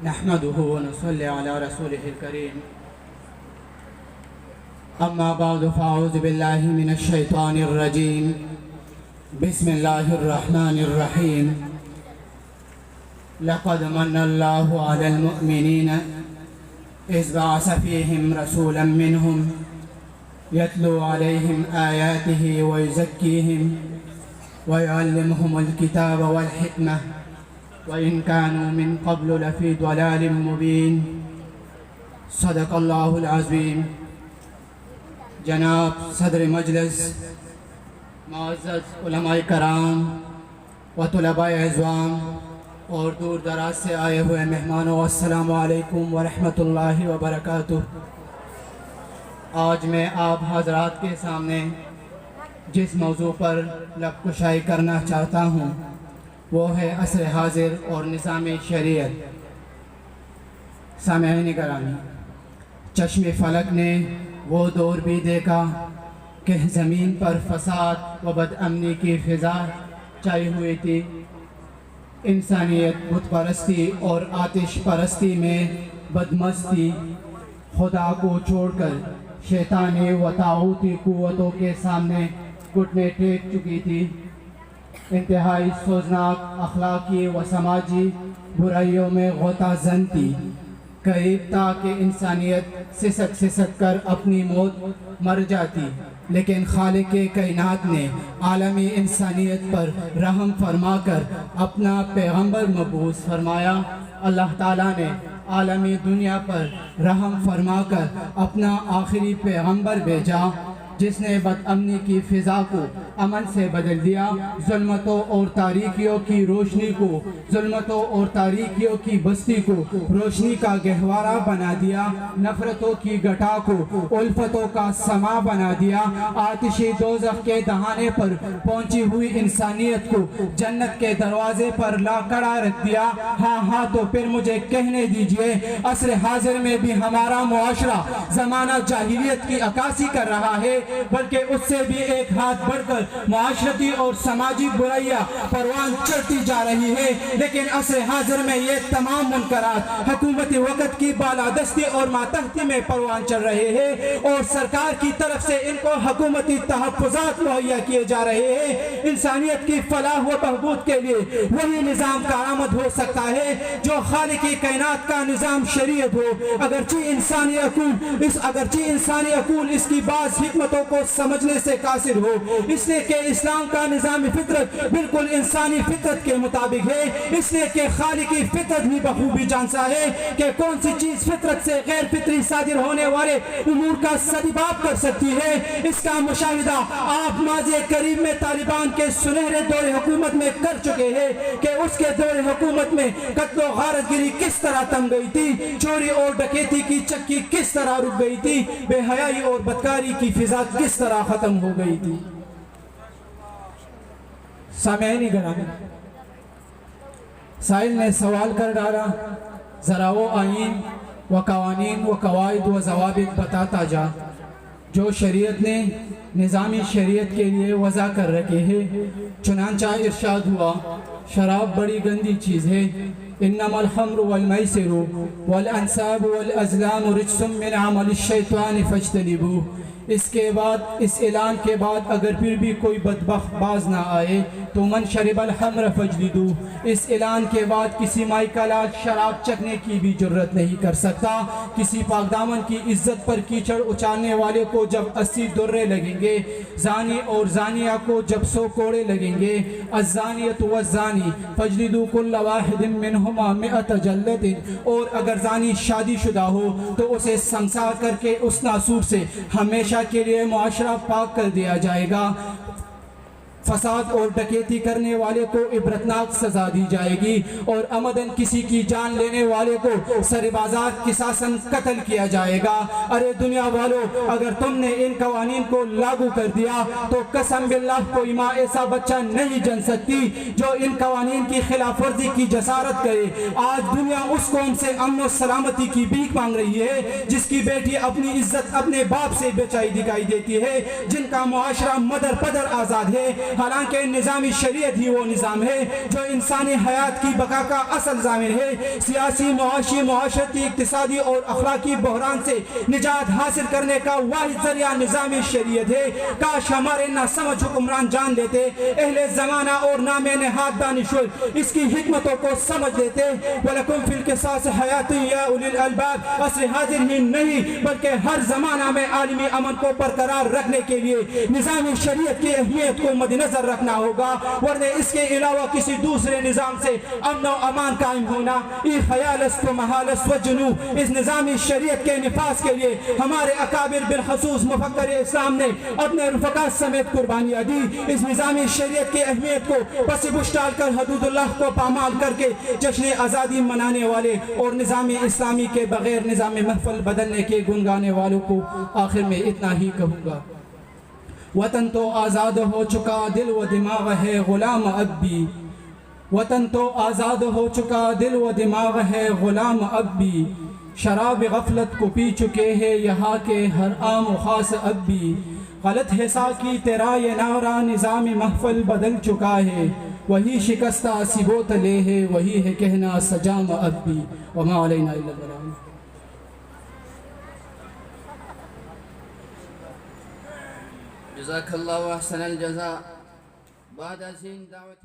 نحمده ونصلي على رسوله الكريم أما بعد فأعوذ بالله من الشيطان الرجيم بسم الله الرحمن الرحيم لقد من الله على المؤمنين إذ بعث فيهم رسولا منهم يتلو عليهم آياته ويزكيهم ويعلمهم الكتاب والحكمة وإن كانوا من قبل لفي ضلال مبين صدق الله العظيم۔ جناب صدر مجلس، معزز علماء کرام و طلباء اعزام اور دور دراز سے آئے ہوئے مہمانوں، السلام علیکم ورحمۃ اللہ وبرکاتہ۔ آج میں آپ حضرات کے سامنے جس موضوع پر لب کشائی کرنا چاہتا ہوں وہ ہے عصر حاضر اور نظام شریعت۔ سامعین گرامی، چشم فلک نے وہ دور بھی دیکھا کہ زمین پر فساد و بد امنی کی فضا چھائی ہوئی تھی۔ انسانیت بت پرستی اور آتش پرستی میں بدمستی، خدا کو چھوڑ کر شیطانی و طاغوتی قوتوں کے سامنے گھٹنے ٹیک چکی تھی۔ انتہائی سوزناک اخلاقی و سماجی برائیوں میں غوطہ زن تھی۔ قریب تھا کہ انسانیت سسک سسک کر اپنی موت مر جاتی، لیکن خالق کائنات نے عالمی انسانیت پر رحم فرما کر اپنا پیغمبر مبعوث فرمایا۔ اللہ تعالیٰ نے عالمی دنیا پر رحم فرما کر اپنا آخری پیغمبر بھیجا، جس نے بد امنی کی فضا کو امن سے بدل دیا، ظلمتوں اور تاریکیوں کی روشنی کو، ظلمتوں اور تاریکیوں کی بستی کو روشنی کا گہوارہ بنا دیا، نفرتوں کی گٹھا کو الفتوں کا سما بنا دیا، آتشی دوزخ کے دہانے پر پہنچی ہوئی انسانیت کو جنت کے دروازے پر لا کھڑا رکھ دیا۔ ہاں تو پھر مجھے کہنے دیجئے، عصر حاضر میں بھی ہمارا معاشرہ زمانہ جاہلیت کی عکاسی کر رہا ہے، بلکہ اس سے بھی ایک ہاتھ بڑھ کر معاشرتی اور سماجی برائیاں پروان چڑھتی جا رہی ہے۔ لیکن عصر حاضر میں یہ تمام منکرات حکومتی وقت کی بالادستی اور ماتحتی میں پروان چڑھ رہے ہیں، اور سرکار کی طرف سے ان کو حکومتی تحفظات مہیا کیے جا رہے ہیں۔ انسانیت کی فلاح و بہبود کے لیے وہی نظام کارآمد ہو سکتا ہے جو خالق کائنات کا نظام شریعت ہو۔ اگرچہ انسانی عقول اس کی بعض حکمتوں کو سمجھنے سے قاصر ہو، اس لیے کہ اسلام کا نظام فطرت بالکل انسانی فطرت کے مطابق ہے، اس لیے کہ خالقی فطرت بھی بخوبی جانتا ہے کہ کون سی چیز فطرت سے غیر فطری صادر ہونے والے امور کا سبب کر سکتی ہے۔ اس کا مشاہدہ آپ ماضی قریب میں طالبان کے سنہرے دور حکومت میں کر چکے ہیں کہ اس کے دور حکومت میں قتل و غارت گری کس طرح تم گئی تھی، چوری اور ڈکیتی کی چکی کس طرح رک گئی تھی، بے حیائی اور بدکاری کی فضا کس طرح ختم ہو گئی تھی۔ سامعین گرامی، سائل نے سوال کر ڈالا، ذرا وہ آئین و قوانین و قواعد و ضوابط بتاتا جا جو شریعت نے نظامی شریعت کے لیے وضع کر رکھے ہیں۔ چنانچہ ارشاد ہوا، شراب بڑی گندی چیز ہے، انما الخمر والمیسر والانصاب والازلام رجس من عمل الشیطان فاجتنبوہ۔ اس کے بعد، اس اعلان کے بعد اگر پھر بھی کوئی بدبخت باز نہ آئے تو من شرب الخمر فاجلدوہ۔ اس اعلان کے بعد کسی مائی کا لاج شراب چکھنے کی بھی جرت نہیں کر سکتا۔ کسی پاک دامن کی عزت پر کیچڑ اچالنے والے کو جب 80 درے لگیں گے، زانی اور زانیہ کو جب 100 کوڑے لگیں گے، الزانیۃ والزانی فاجلدوا کل واحد منہما 100 جلدۃ، اور اگر زانی شادی شدہ ہو تو اسے سنسار کر کے اس ناسور سے ہمیشہ کے لیے معاشرہ پاک کر دیا جائے گا۔ فساد اور ڈکیتی کرنے والے کو عبرتناک سزا دی جائے گی، اور عمدن کسی کی جان لینے والے کو سربازات قصاصاً قتل کیا جائے گا۔ ارے دنیا والو، اگر تم نے ان قوانین کو لاگو کر دیا تو قسم باللہ کوئی ماں ایسا بچہ نہیں جن سکتی جو ان قوانین کی خلاف ورزی کی جسارت کرے۔ آج دنیا اس قوم سے امن و سلامتی کی بھیک مانگ رہی ہے جس کی بیٹی اپنی عزت اپنے باپ سے بچائی دکھائی دیتی ہے، جن کا معاشرہ مدر پدر آزاد ہے، حالانکہ نظام شریعت ہی وہ نظام ہے جو انسانی حیات کی بقا کا اصل ضامن ہے۔ سیاسی، معاشی، معاشرتی، اقتصادی اور اخلاقی بحران سے نجات حاصل کرنے کا واحد ذریعہ نظام شریعت ہے۔ کاش ہمارے ناسمجھ حکمران جان لیتے، اہل زمانہ اور نام نہاد دانشور اس کی حکمتوں کو سمجھ لیتے۔ وَلَكُمْ فِي الْقِصَاصِ حَيَاتٌ يَا أُولِي الْأَلْبَابِ عصر حاضر ہی نہیں بلکہ ہر زمانہ میں عالمی امن کو برقرار رکھنے کے لیے نظام شریعت کی اہمیت کو مد نظر رکھنا ہوگا، ورنہ اس کے علاوہ کسی دوسرے نظام سے امن و امان قائم ہونا ای خیال است و محال است و جنوب۔ اس نظام شریعت کے نفاذ کے لیے ہمارے اکابر بالخصوص مفکر اسلام نے اپنے رفقا سمیت قربانیاں دی۔ اس نظام شریعت کی اہمیت کو پس پش ڈال کر حدود اللہ کو پامال کر کے جشن آزادی منانے والے اور نظام اسلامی کے بغیر نظام محفل بدلنے کے گن گانے والوں کو آخر میں اتنا ہی کہوں گا، وطن تو آزاد ہو چکا دل و دماغ ہے غلام اب بھی، وطن تو آزاد ہو چکا دل و دماغ ہے غلام اب بھی، شراب غفلت کو پی چکے ہیں یہاں کے ہر عام و خاص اب بھی، غلط ہے ساکی تیرا یہ نعرہ نظام محفل بدل چکا ہے، وہی شکستہ سبو تلے ہے وہی ہے کہنا سجام اب بھی، وما علینا الا البلاغ۔ جزاک اللہ و احسن الجزاء۔ بعد از این دعوت